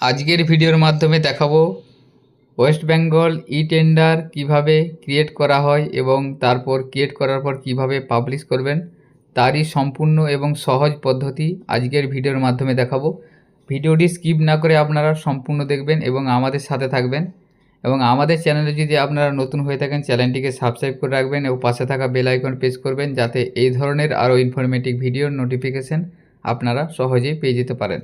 আজকের ভিডিওর মাধ্যমে দেখাবো ওয়েস্ট বেঙ্গল ই টেন্ডার কীভাবে ক্রিয়েট করা হয় এবং তারপর ক্রিয়েট করার পর কিভাবে পাবলিশ করবেন তারই সম্পূর্ণ এবং সহজ পদ্ধতি আজকের ভিডিওর মাধ্যমে দেখাবো। ভিডিওটি স্কিপ না করে আপনারা সম্পূর্ণ দেখবেন এবং আমাদের সাথে থাকবেন। এবং আমাদের চ্যানেলে যদি আপনারা নতুন হয়ে থাকেন চ্যানেলটিকে সাবস্ক্রাইব করে রাখবেন এবং পাশে থাকা বেল আইকন প্রেস করবেন যাতে এই ধরনের আরও ইনফরমেটিভ ভিডিওর নোটিফিকেশন আপনারা সহজেই পেয়ে যেতে পারেন।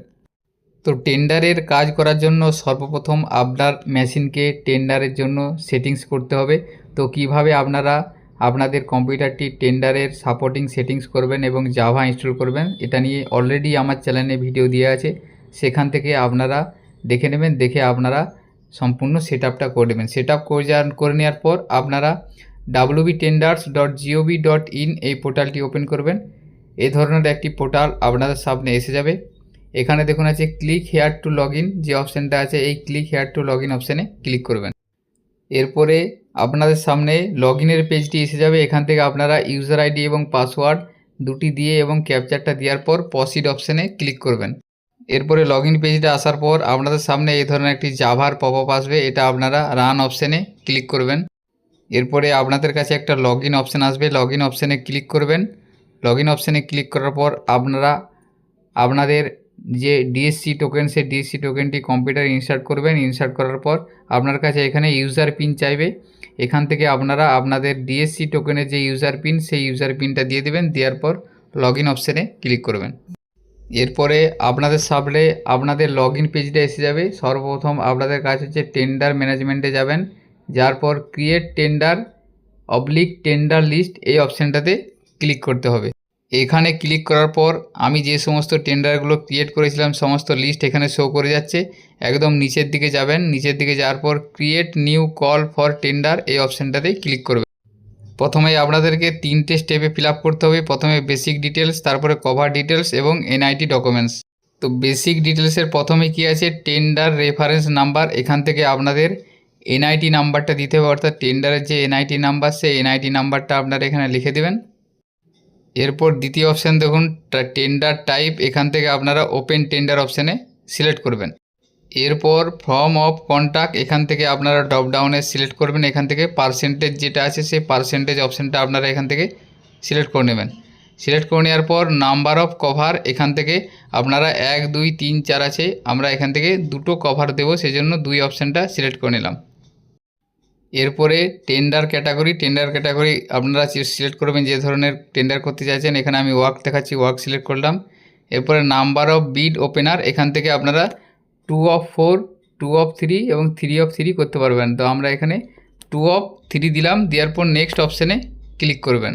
তো টেন্ডারের কাজ করার জন্য সর্বপ্রথম আপনার মেশিনকে টেন্ডারের জন্য সেটিংস করতে হবে। তো কিভাবে আপনারা আপনাদের কম্পিউটারটি টেন্ডারের সাপোর্টিং সেটিংস করবেন এবং জাভা ইনস্টল করবেন এটা নিয়ে অলরেডি আমার চ্যানেলে ভিডিও দেওয়া আছে, সেখান থেকে আপনারা দেখে নেবেন। দেখে আপনারা সম্পূর্ণ সেট আপটা করে নেবেন। সেট আপ করে নেওয়ার পর আপনারা wbtenders.gov.in এই পোর্টালটি ওপেন করবেন। এই ধরনের একটি পোর্টাল আপনাদের সামনে এসে যাবে। এখানে দেখুন আছে click here two log in, যে অপশানটা আছে এই click here two log in অপশানে ক্লিক করবেন। এরপরে আপনাদের সামনে লগ ইনের পেজটি এসে যাবে। এখান থেকে আপনারা ইউজার আইডি এবং পাসওয়ার্ড দুটি দিয়ে এবং ক্যাপচারটা দেওয়ার পর প্রসিড অপশানে ক্লিক করবেন। এরপরে লগ ইন পেজটা আসার পর আপনাদের সামনে এই ধরনের একটি জাভার পপ আপ আসবে, এটা আপনারা রান অপশানে ক্লিক করবেন। এরপরে আপনাদের কাছে একটা লগ ইন অপশান আসবে, লগ ইন অপশানে ক্লিক করবেন। লগ ইন অপশানে ক্লিক করার পর আপনারা আপনাদের যে ডিএসসি টোকেন সেই ডিএসসি টোকেনটি কম্পিউটারে ইনসার্ট করবেন। ইনসার্ট করার পর আপনার কাছে এখানে ইউজার পিন চাইবে। এখান থেকে আপনারা আপনাদের ডিএসসি টোকেনের যে ইউজার পিন সেই ইউজার পিনটা দিয়ে দেবেন। দেওয়ার পর লগ ইন অপশানে ক্লিক করবেন। এরপরে আপনাদের সামনে আপনাদের লগ ইন পেজটা এসে যাবে। সর্বপ্রথম আপনাদের কাছে হচ্ছে টেন্ডার ম্যানেজমেন্টে যাবেন, যার পর ক্রিয়েট টেন্ডার টেন্ডার লিস্ট এই অপশানটাতে ক্লিক করতে হবে। এখানে ক্লিক করার পর আমি যে সমস্ত টেন্ডারগুলো ক্রিয়েট করেছিলাম সমস্ত লিস্ট এখানে শো করে যাচ্ছে। একদম নিচের দিকে যাবেন, নিচের দিকে যাওয়ার পর create new call for tender এই অপশানটাতে ক্লিক করবেন। প্রথমে আপনাদেরকে তিনটে স্টেপে ফিল আপ করতে হবে। প্রথমে বেসিক ডিটেলস, তারপরে কভার ডিটেলস এবং এনআইটি ডকুমেন্টস। তো বেসিক ডিটেলসের প্রথমে কি আছে টেন্ডার রেফারেন্স নাম্বার, এখান থেকে আপনাদের এনআইটি নাম্বারটা দিতে হবে, অর্থাৎ টেন্ডারের যে এনআইটি নাম্বার সেই এনআইটি নাম্বারটা আপনারা এখানে লিখে দেবেন। এরপর দ্বিতীয় অপশান দেখুন টেন্ডার টাইপ, এখান থেকে আপনারা ওপেন টেন্ডার অপশানে সিলেক্ট করবেন। এরপর ফর্ম অফ কন্ট্যাক্ট, এখান থেকে আপনারা ড্রপ ডাউনে সিলেক্ট করবেন। এখান থেকে পার্সেন্টেজ যেটা আছে সেই পার্সেন্টেজ অপশানটা আপনারা এখান থেকে সিলেক্ট করে নেবেন। সিলেক্ট করে নেওয়ার পর নাম্বার অফ কভার, এখান থেকে আপনারা 1 2 3 4 আছে, আমরা এখান থেকে দুটো কভার দেবো সেজন্য 2 অপশানটা সিলেক্ট করে নিলাম। এরপরে টেন্ডার ক্যাটাগরি আপনারা সিলেক্ট করবেন যে ধরনের টেন্ডার করতে চাইছেন। এখানে আমি ওয়ার্ক দেখাচ্ছি, ওয়ার্ক সিলেক্ট করলাম। এরপরে নাম্বার অফ বিড ওপেনার, এখান থেকে আপনারা 2 of 4 2 of 3 এবং 3 of 3 করতে পারবেন। তো আমরা এখানে 2 of 3 দিলাম। দেওয়ার পর নেক্সট অপশানে ক্লিক করবেন।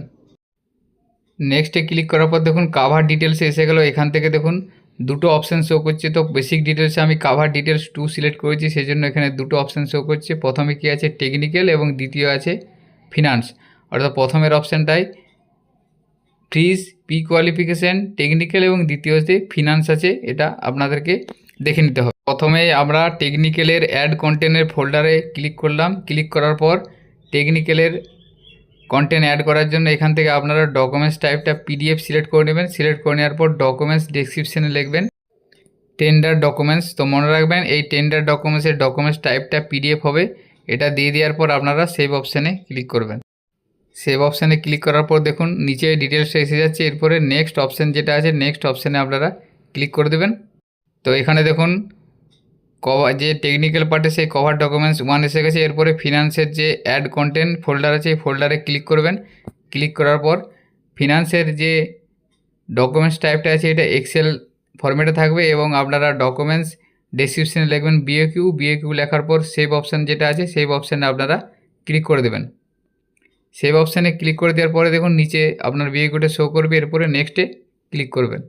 নেক্সটে ক্লিক করার পর দেখুন কাভার ডিটেলসে এসে গেল। এখান থেকে দেখুন দুটো অপশান শো করছে। তো বেসিক ডিটেলসে আমি কাভার ডিটেলস 2 সিলেক্ট করেছি, সেই জন্য এখানে দুটো অপশান শো করছে। প্রথমে কি আছে টেকনিক্যাল এবং দ্বিতীয় আছে ফিনান্স। অর্থাৎ প্রথমের অপশানটায় ফিজ পি কোয়ালিফিকেশান টেকনিক্যাল এবং দ্বিতীয়তে ফিনান্স আছে, এটা আপনাদেরকে দেখে নিতে হবে। প্রথমে আমরা টেকনিক্যালের অ্যাড কন্টেন্টের ফোল্ডারে ক্লিক করলাম। ক্লিক করার পর টেকনিক্যালের কন্টেন্ট অ্যাড করার জন্য এখান থেকে আপনারা ডকুমেন্টস টাইপটা পিডিএফ সিলেক্ট করে নেবেন। সিলেক্ট করে নেওয়ার পর ডকুমেন্টস ডেসক্রিপশানে লিখবেন টেন্ডার ডকুমেন্টস। তো মনে রাখবেন এই টেন্ডার ডকুমেন্টসের ডকুমেন্টস টাইপটা পিডিএফ হবে। এটা দিয়ে দেওয়ার পর আপনারা সেভ অপশানে ক্লিক করবেন। সেভ অপশানে ক্লিক করার পর দেখুন নিচে ডিটেলসটা এসে যাচ্ছে। এরপরে নেক্সট অপশান যেটা আছে নেক্সট অপশানে আপনারা ক্লিক করে দেবেন। তো এখানে দেখুন কভার যে টেকনিক্যাল পার্টে সেই কভার ডকুমেন্টস 1 এসে গেছে। এরপরে ফিনান্সের যে অ্যাড কন্টেন্ট ফোল্ডার আছে এই ফোল্ডারে ক্লিক করবেন। ক্লিক করার পর ফিনান্সের যে ডকুমেন্টস টাইপটা আছে এটা এক্সেল ফরম্যাটে থাকবে এবং আপনারা ডকুমেন্টস ডেসক্রিপশানে লিখবেন বিএকিউ লেখার পর সেভ অপশান যেটা আছে সেভ অপশানে আপনারা ক্লিক করে দেবেন। সেভ অপশানে ক্লিক করে দেওয়ার পরে দেখুন নিচে আপনার বিএকিউটা শো করবে। এরপরে নেক্সটে ক্লিক করবেন।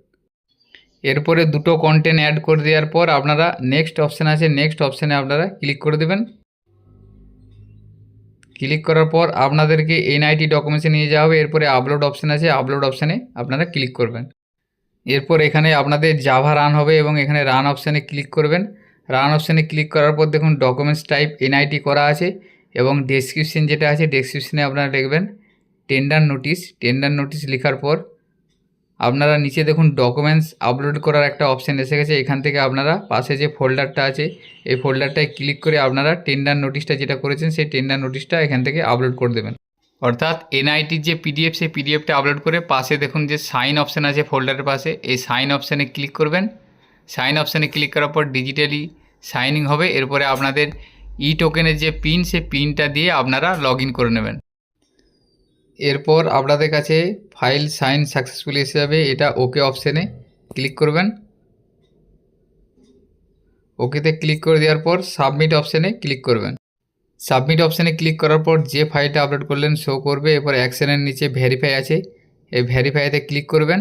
এরপরে দুটো কন্টেন্ট অ্যাড করে দেওয়ার পর আপনারা নেক্সট অপশান আছে নেক্সট অপশানে আপনারা ক্লিক করে দেবেন। ক্লিক করার পর আপনাদেরকে এনআইটি ডকুমেন্টসে নিয়ে যাওয়া হবে। এরপরে আপলোড অপশান আছে আপলোড অপশানে আপনারা ক্লিক করবেন। এরপর এখানে আপনাদের জাভা রান হবে এবং এখানে রান অপশানে ক্লিক করবেন। রান অপশানে ক্লিক করার পর দেখুন ডকুমেন্টস টাইপ এনআইটি করা আছে এবং ডেসক্রিপশন যেটা আছে ডেসক্রিপশনে আপনারা লিখবেন টেন্ডার নোটিশ লেখার পর আপনারা নিচে দেখুন ডকুমেন্টস আপলোড করার একটা অপশান এসে গেছে। এখান থেকে আপনারা পাশে যে ফোল্ডারটা আছে এই ফোল্ডারটায় ক্লিক করে আপনারা টেন্ডার নোটিশটা যেটা করেছেন সেই টেন্ডার নোটিশটা এখান থেকে আপলোড করে দেবেন। অর্থাৎ এনআইটির যে পিডিএফ সেই পিডিএফটা আপলোড করে পাশে দেখুন যে সাইন অপশান আছে ফোল্ডারের পাশে, এই সাইন অপশানে ক্লিক করবেন। সাইন অপশানে ক্লিক করার পর ডিজিটালি সাইনিং হবে। এরপরে আপনাদের ই টোকেনের যে পিন সেই পিনটা দিয়ে আপনারা লগ ইন করে নেবেন। এরপর আপনাদের কাছে ফাইল সাইন সাকসেসফুলি এসে যাবে। এটা ওকে অপশানে ক্লিক করবেন। ওকেতে ক্লিক করে দেওয়ার পর সাবমিট অপশানে ক্লিক করবেন। সাবমিট অপশানে ক্লিক করার পর যে ফাইলটা আপলোড করলেন শো করবে। এরপর অ্যাকশনের নিচে ভেরিফাই আছে, এই ভেরিফাইতে ক্লিক করবেন।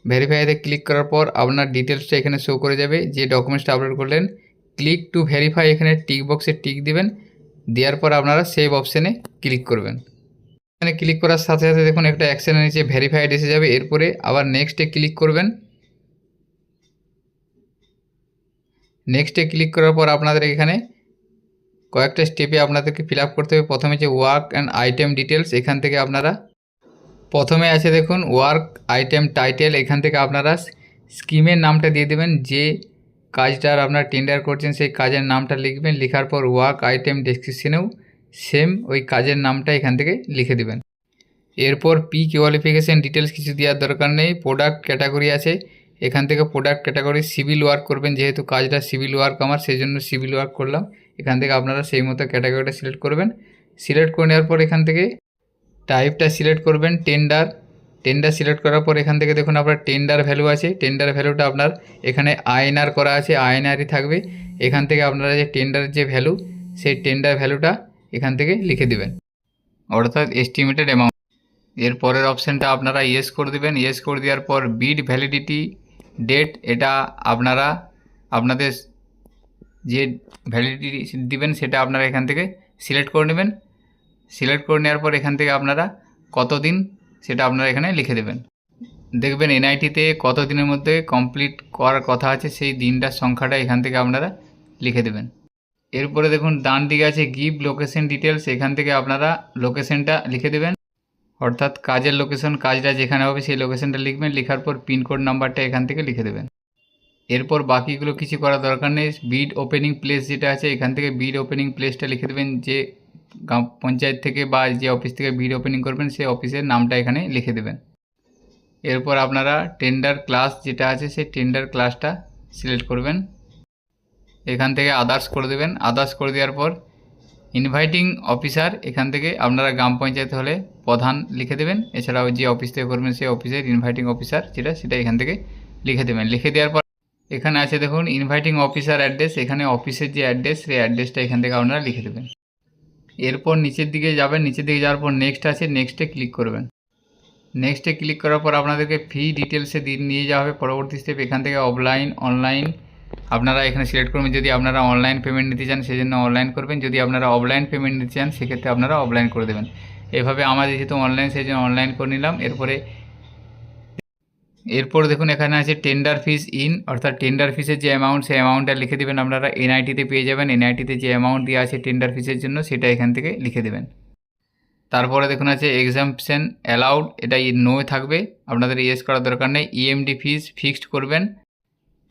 ভেরিফাইতে ক্লিক করার পর আপনার ডিটেলসটা এখানে শো করে যাবে। যে ডকুমেন্টসটা আপলোড করলেন ক্লিক টু ভেরিফাই এখানে টিক বক্সে টিক দিবেন। দেওয়ার পর আপনারা সেভ অপশানে ক্লিক করবেন। এখানে ক্লিক করার সাথে সাথে দেখুন একটা অ্যাকশনের নিচে ভেরিফাইড এসে যাবে। এরপরে আবার নেক্সটে ক্লিক করবেন। নেক্সটে ক্লিক করার পর আপনাদের এখানে কয়েকটা স্টেপে আপনাদেরকে ফিল আপ করতে হবে। প্রথমে যে ওয়ার্ক অ্যান্ড আইটেম ডিটেলস, এখান থেকে আপনারা প্রথমে আছে দেখুন ওয়ার্ক আইটেম টাইটেল, এখান থেকে আপনারা স্কিমের নামটা দিয়ে দেবেন। যে কাজটার আপনারা টেন্ডার করছেন সেই কাজের নামটা লিখবেন। লেখার পর ওয়ার্ক আইটেম ডেসক্রিপশনেও সেম ওই কাজের নামটা এখান থেকে লিখে দেবেন। এরপর পি কোয়ালিফিকেশান ডিটেলস কিছু দেওয়ার দরকার নেই। প্রোডাক্ট ক্যাটাগরি আছে, এখান থেকে প্রোডাক্ট ক্যাটাগরি সিভিল ওয়ার্ক করবেন। যেহেতু কাজটা সিভিল ওয়ার্ক আমার, সেই জন্য সিভিল ওয়ার্ক করলাম। এখান থেকে আপনারা সেই মতো ক্যাটাগরিটা সিলেক্ট করবেন। সিলেক্ট করে নেওয়ার পর এখান থেকে টাইপটা সিলেক্ট করবেন টেন্ডার। টেন্ডার সিলেক্ট করার পর এখান থেকে দেখুন আপনার টেন্ডার ভ্যালু আছে। টেন্ডার ভ্যালুটা আপনার এখানে আইএনআর করা আছে, আইএনআরই থাকবে। এখান থেকে আপনারা যে টেন্ডারের যে ভ্যালু সেই টেন্ডার ভ্যালুটা এখান থেকে লিখে দিবেন, অর্থাৎ এস্টিমেটেড অ্যামাউন্ট। এর পরের অপশানটা আপনারা ইয়েস করে দেবেন। ইয়েস করে দেওয়ার পর বিড ভ্যালিডিটি ডেট, এটা আপনারা আপনাদের যে ভ্যালিডিটি দিবেন সেটা আপনারা এখান থেকে সিলেক্ট করে নেবেন। সিলেক্ট করে নেওয়ার পর এখান থেকে আপনারা কতদিন সেটা আপনারা এখানে লিখে দেবেন। দেখবেন এনআইটিতে কত দিনের মধ্যে কমপ্লিট করার কথা আছে সেই দিনটার সংখ্যাটা এখান থেকে আপনারা লিখে দেবেন। এরপরে দেখুন ডান দিকে আছে গিভ লোকেশন ডিটেলস, এখান থেকে আপনারা লোকেশনটা লিখে দেবেন, অর্থাৎ কাজের লোকেশন, কাজটা যেখানে হবে সেই লোকেশনটা লিখবেন। লেখার পর পিনকোড নাম্বারটা এখান থেকে লিখে দেবেন। এরপর বাকিগুলো কিছু করার দরকার নেই। বিড ওপেনিং প্লেস যেটা আছে এখান থেকে বিড ওপেনিং প্লেসটা লিখে দেবেন। যে গ্রাম পঞ্চায়েত থেকে বা যে অফিস থেকে বিড ওপেনিং করবেন সেই অফিসের নামটা এখানে লিখে দেবেন। এরপর আপনারা টেন্ডার ক্লাস যেটা আছে সেই টেন্ডার ক্লাসটা সিলেক্ট করবেন। এখান থেকে আদার্স করে দেবেন। আদার্স করে দেওয়ার পর ইনভাইটিং অফিসার, এখান থেকে আপনারা গ্রাম পঞ্চায়েত হলে প্রধান লিখে দেবেন। এছাড়াও যে অফিস থেকে করবেন সেই অফিসের ইনভাইটিং অফিসার সেটা এখান থেকে লিখে দেবেন। লিখে দেওয়ার পর এখানে আছে দেখুন ইনভাইটিং অফিসার অ্যাড্রেস, এখানে অফিসের যে অ্যাড্রেস সেই অ্যাড্রেসটা এখান থেকে আপনারা লিখে দেবেন। এরপর নিচের দিকে যাবেন। নিচের দিকে যাওয়ার পর নেক্সট আছে, নেক্সটে ক্লিক করবেন। নেক্সটে ক্লিক করার পর আপনাদেরকে ফি ডিটেলসে নিয়ে যাওয়া হবে পরবর্তী স্টেপ। এখান থেকে অফলাইন অনলাইন আপনারা এখানে সিলেক্ট করবেন। যদি আপনারা অনলাইন পেমেন্ট নিতে চান সেজন্য অনলাইন করবেন, যদি আপনারা অফলাইন পেমেন্ট নিতে চান সেক্ষেত্রে আপনারা অফলাইন করে দেবেন। এভাবে আমাদের যেহেতু অনলাইন সেই জন্য অনলাইন করে নিলাম। এরপর দেখুন এখানে আছে টেন্ডার ফিস ইন, অর্থাৎ টেন্ডার ফিসের যে অ্যামাউন্ট সেই অ্যামাউন্টটা লিখে দেবেন। আপনারা এনআইটিতে পেয়ে যাবেন। এনআইটিতে যে অ্যামাউন্ট দেওয়া আছে টেন্ডার ফিসের জন্য সেটা এখান থেকে লিখে দেবেন। তারপরে দেখুন আছে এক্সাম্পশন অ্যালাউড, এটা নো থাকবে, আপনাদের ইয়েস করার দরকার নেই। ইএমডি ফিস ফিক্সড করবেন।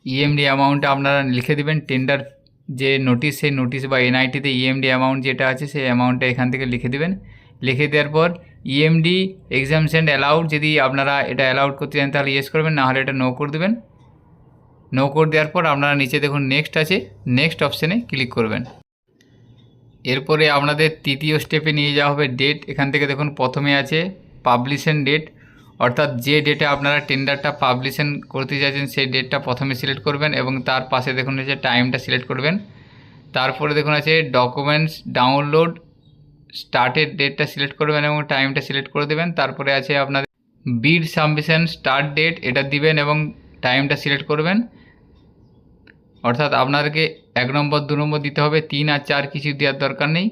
ইএমডি অ্যামাউন্টটা আপনারা লিখে দেবেন। টেন্ডার যে নোটিশ সেই নোটিশ বা এনআইটিতে ইএমডি অ্যামাউন্ট যেটা আছে সেই অ্যামাউন্টটা এখান থেকে লিখে দেবেন। লিখে দেওয়ার পর ইএমডি এক্সামশন অ্যালাউড, যদি আপনারা এটা অ্যালাউড করতে চান তাহলে ইয়েস করবেন, নাহলে এটা নো করে দেবেন। নো করে দেওয়ার পর আপনারা নিচে দেখুন নেক্সট আছে, নেক্সট অপশানে ক্লিক করবেন। এরপরে আপনাদের তৃতীয় স্টেপে নিয়ে যাওয়া হবে ডেট। এখান থেকে দেখুন প্রথমে আছে পাবলিশন ডেট, অর্থাৎ যে ডেটে আপনারা টেন্ডারটা পাবলিশন করতে চাইছেন সেই ডেটটা প্রথমে সিলেক্ট করবেন এবং তার পাশে দেখুন যে টাইমটা সিলেক্ট করবেন। তারপরে দেখুন আছে ডকুমেন্টস ডাউনলোড স্টার্টের ডেটটা সিলেক্ট করবেন এবং টাইমটা সিলেক্ট করে দেবেন। তারপরে আছে আপনাদের বিড সাবমিশন স্টার্ট ডেট, এটা দিবেন এবং টাইমটা সিলেক্ট করবেন। অর্থাৎ আপনাদেরকে 1 নম্বর 2 নম্বর দিতে হবে, 3 আর 4 কিছু দেওয়ার দরকার নেই।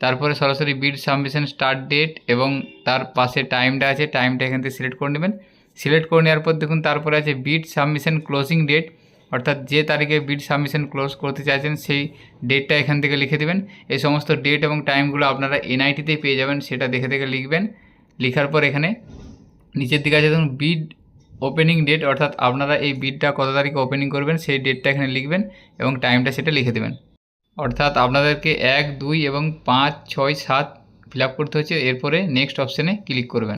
তারপরে সরাসরি বিড সাবমিশন স্টার্ট ডেট এবং তার পাশে টাইমটা আছে, টাইমটা এখান থেকে সিলেক্ট করে নেবেন। সিলেক্ট করে নেওয়ার পর দেখুন তারপরে আছে বিড সাবমিশন ক্লোজিং ডেট, অর্থাৎ যে তারিখে বিড সাবমিশন ক্লোজ করতে চাইছেন সেই ডেটটা এখান থেকে লিখে দেবেন। এই সমস্ত ডেট এবং টাইমগুলো আপনারা এনআইটিতেই পেয়ে যাবেন, সেটা দেখে দেখে লিখবেন। লেখার পর এখানে নিচের দিকে আছে দেখুন বিড ওপেনিং ডেট অর্থাৎ আপনারা এই বিডটা কত তারিখে ওপেনিং করবেন সেই ডেটটা এখানে লিখবেন এবং টাইমটা সেটা লিখে দেবেন। অর্থাৎ আপনাদেরকে 1, 2 এবং 5, 6, 7 ফিল আপ করতে হচ্ছে। এরপরে নেক্সট অপশানে ক্লিক করবেন।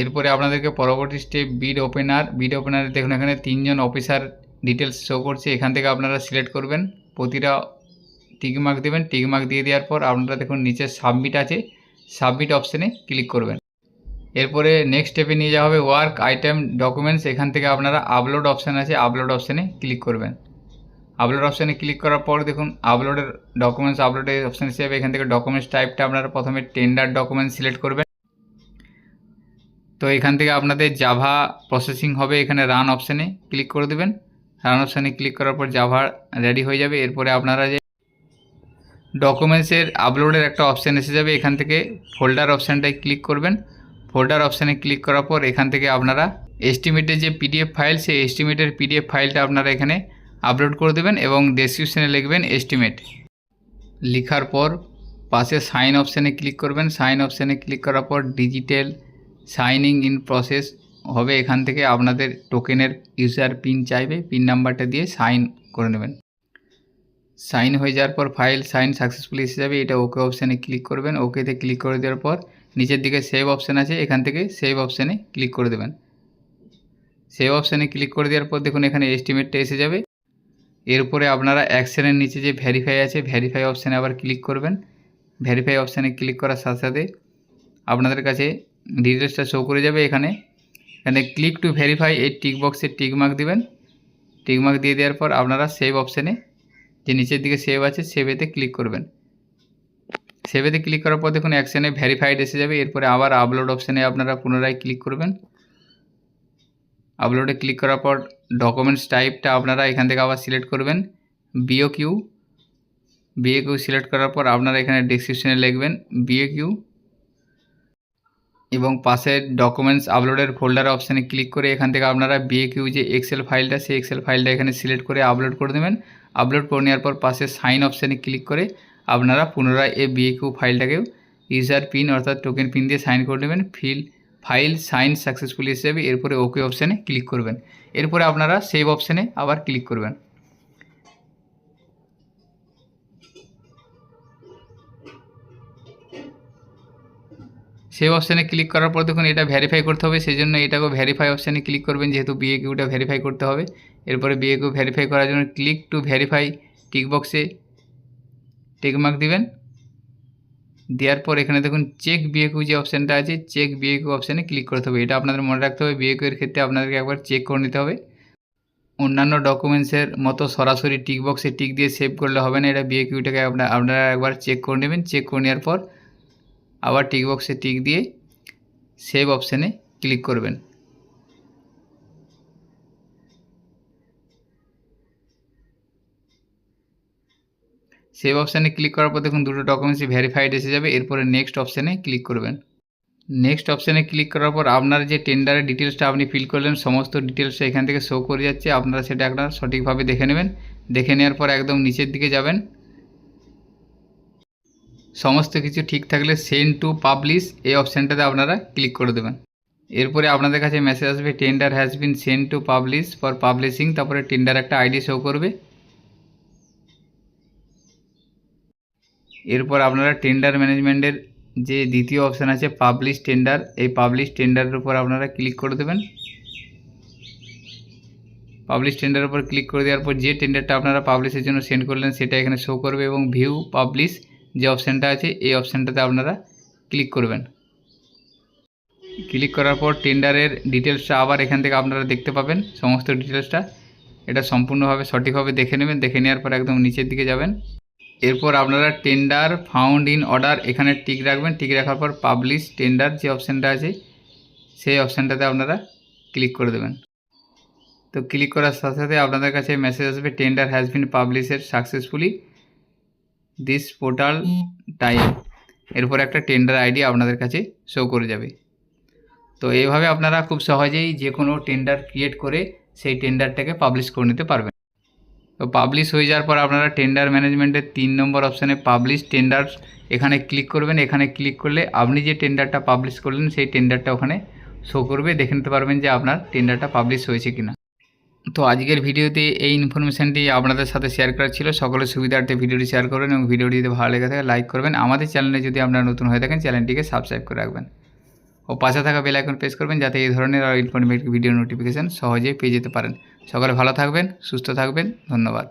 এরপরে আপনাদেরকে পরবর্তী স্টেপ বিড ওপেনারে দেখুন এখানে 3 জন অফিসার ডিটেলস শো করছে। এখান থেকে আপনারা সিলেক্ট করবেন, প্রতিটা টিকমার্ক দেবেন। টিকমার্ক দিয়ে দেওয়ার পর আপনারা দেখুন নিচে সাবমিট আছে, সাবমিট অপশানে ক্লিক করবেন। এরপরে নেক্সট স্টেপে নিয়ে যাওয়া হবে ওয়ার্ক আইটেম ডকুমেন্টস। এখান থেকে আপনারা আপলোড অপশান আছে, আপলোড অপশানে ক্লিক করবেন। আপলোড অপশানে ক্লিক করার পর দেখুন আপলোডের অপশান হিসেবে এখান থেকে ডকুমেন্টস টাইপটা আপনারা প্রথমে টেন্ডার ডকুমেন্ট সিলেক্ট করবেন। তো এখান থেকে আপনাদের জাভা প্রসেসিং হবে, এখানে রান অপশানে ক্লিক করে দেবেন। রান অপশানে ক্লিক করার পর জাভা রেডি হয়ে যাবে। এরপরে আপনারা যে ডকুমেন্টসের আপলোডের একটা অপশান এসে যাবে, এখান থেকে ফোল্ডার অপশানটায় ক্লিক করবেন। ফোল্ডার অপশানে ক্লিক করার পর এখান থেকে আপনারা এস্টিমেটের যে পিডিএফ ফাইল, সেই এস্টিমেটের পিডিএফ ফাইলটা আপনারা এখানে আপলোড করে দেবেন এবং ডেসক্রিপশানে লিখবেন এস্টিমেট। লেখার পর পাশে সাইন অপশানে ক্লিক করবেন। সাইন অপশানে ক্লিক করার পর ডিজিটাল সাইনিং ইন প্রসেস হবে। এখান থেকে আপনাদের টোকেনের ইউজার পিন চাইবে, পিন নাম্বারটা দিয়ে সাইন করে নেবেন। সাইন হয়ে যাওয়ার পর ফাইল সাইন সাকসেসফুলি এসে যাবে। এটা ওকে অপশানে ক্লিক করবেন। ওকেতে ক্লিক করে দেওয়ার পর নিচের দিকে সেভ অপশান আছে, এখান থেকে সেভ অপশানে ক্লিক করে দেবেন। সেভ অপশানে ক্লিক করে দেওয়ার পর দেখুন এখানে এস্টিমেটটা এসে যাবে। এরপরে আপনারা অ্যাকশনের নিচে যে ভেরিফাই আছে, ভেরিফাই অপশানে আবার ক্লিক করবেন। ভেরিফাই অপশানে ক্লিক করার সাথে সাথে আপনাদের কাছে ডিটেলসটা শো করে যাবে। এখানে ক্লিক টু ভেরিফাই এই টিক বক্সে টিকমার্ক দিবেন। টিকমার্ক দিয়ে দেওয়ার পর আপনারা সেভ অপশানে যে নিচের দিকে সেভ আছে, সেভেতে ক্লিক করবেন। সেভেতে ক্লিক করার পর দেখুন অ্যাকশানে ভেরিফাইড এসে যাবে। এরপরে আবার আপলোড অপশানে আপনারা পুনরায় ক্লিক করবেন। আপলোডে ক্লিক করার পর ডকুমেন্টস টাইপটা আপনারা এখান থেকে আবার সিলেক্ট করবেন বিওকিউ। সিলেক্ট করার পর আপনারা এখানে ডেসক্রিপশনে লিখবেন বিওকিউ এবং পাশের ডকুমেন্টস আপলোডের ফোল্ডার অপশানে ক্লিক করে এখান থেকে আপনারা বিওকিউ যে এক্সেল ফাইলটা, সেই এক্সেল ফাইলটা এখানে সিলেক্ট করে আপলোড করে দেবেন। আপলোড করে নেওয়ার পর পাশে সাইন অপশানে ক্লিক করে আপনারা পুনরায় এই বিওকিউ ফাইলটাকেও ইউজার পিন অর্থাৎ টোকেন পিন দিয়ে সাইন করে নেবেন। ফাইল সাইন সাকসেসফুলি হিসেবে এরপরে ওকে অপশানে ক্লিক করবেন। এরপরে আপনারা সেভ অপশানে আবার ক্লিক করবেন। সেভ অপশানে ক্লিক করার পর দেখুন এটা ভেরিফাই করতে হবে, সেই জন্য এটাকেও ভেরিফাই অপশানে ক্লিক করবেন, যেহেতু বিএকিউটা ভেরিফাই করতে হবে। এরপরে বিএকিউ ভেরিফাই করার জন্য ক্লিক টু ভেরিফাই টিক বক্সে টিকমার্ক দিবেন। দেওয়ার পর এখানে দেখুন চেক বিএকিউ যে অপশানটা আছে, চেক বিএকিউ অপশানে ক্লিক করতে হবে। এটা আপনাদের মনে রাখতে হবে, বিএকিউ এর ক্ষেত্রে আপনাদেরকে একবার চেক করে নিতে হবে। অন্যান্য ডকুমেন্টসের মতো সরাসরি টিক বক্সে টিক দিয়ে সেভ করলে হবে না, এটা বিএকিউটাকে আপনারা একবার চেক করে নেবেন। চেক করে নেওয়ার পর আবার টিক বক্সে টিক দিয়ে সেভ অপশানে ক্লিক করবেন। সেভ অপশানে ক্লিক করার পর দেখুন দুটো ডকুমেন্টসই ভেরিফাইড এসে যাবে। এরপরে নেক্সট অপশানে ক্লিক করবেন। নেক্সট অপশানে ক্লিক করার পর আপনার যে টেন্ডারের ডিটেলসটা আপনি ফিল করলেন, সমস্ত ডিটেলসটা এখান থেকে শো করে যাচ্ছে। আপনারা সেটা একটা সঠিকভাবে দেখে নেবেন। দেখে নেওয়ার পর একদম নিচের দিকে যাবেন। সমস্ত কিছু ঠিক থাকলে সেন্ড টু পাবলিশ এই অপশানটাতে আপনারা ক্লিক করে দেবেন। এরপরে আপনাদের কাছে মেসেজ আসবে tender has been send to publish for publishing, তারপরে টেন্ডার একটা আইডি শো করবে। এরপর আপনারা টেন্ডার ম্যানেজমেন্টের যে দ্বিতীয় অপশান আছে পাবলিশ টেন্ডার, এই পাবলিশ টেন্ডারের উপর আপনারা ক্লিক করে দেবেন। পাবলিশ টেন্ডারের উপর ক্লিক করে দেওয়ার পর যে টেন্ডারটা আপনারা পাবলিশের জন্য সেন্ড করলেন সেটা এখানে শো করবে এবং ভিউ পাবলিশ যে অপশানটা আছে এই অপশানটাতে আপনারা ক্লিক করবেন। ক্লিক করার পর টেন্ডারের ডিটেলসটা আবার এখান থেকে আপনারা দেখতে পাবেন, সমস্ত ডিটেলসটা। এটা সম্পূর্ণভাবে সঠিকভাবে দেখে নেবেন। দেখে নেওয়ার পর একদম নিচের দিকে যাবেন। এরপর আপনারা টেন্ডার ফাউন্ড ইন অর্ডার এখানে টিক রাখবেন। টিক রাখার পর পাবলিশ টেন্ডার যে অপশানটা আছে সেই অপশানটাতে আপনারা ক্লিক করে দেবেন। তো ক্লিক করার সাথে সাথে আপনাদের কাছে মেসেজ আসবে tender has been published successfully this portal time. এরপর একটা টেন্ডার আইডি আপনাদের কাছে শো করে যাবে। তো এইভাবে আপনারা খুব সহজেই যে কোনো টেন্ডার ক্রিয়েট করে সেই টেন্ডারটাকে পাবলিশ করে নিতে পারবেন। তো পাবলিশ হয়ে যাওয়ার পর আপনারা টেন্ডার ম্যানেজমেন্টের 3 নম্বর অপশানে পাবলিশ টেন্ডার এখানে ক্লিক করবেন। এখানে ক্লিক করলে আপনি যে টেন্ডারটা পাবলিশ করলেন সেই টেন্ডারটা ওখানে শো করবে, দেখে নিতে পারবেন যে আপনার টেন্ডারটা পাবলিশ হয়েছে কিনা। তো আজকের ভিডিওতে এই ইনফরমেশানটি আপনাদের সাথে শেয়ার করার ছিল। সকলের সুবিধার্থে ভিডিওটি শেয়ার করবেন এবং ভিডিওটি যদি ভালো লেগে থাকে লাইক করবেন। আমাদের চ্যানেলে যদি আপনারা নতুন হয়ে থাকেন চ্যানেলটিকে সাবস্ক্রাইব করে রাখবেন ও পাশে থাকা বেল আইকন প্রেস করবেন যাতে এই ধরনের আর ইনফরমেটিভ ভিডিও নোটিফিকেশান সহজেই পেয়ে যেতে পারেন। সকলে ভালো থাকবেন, সুস্থ থাকবেন, ধন্যবাদ।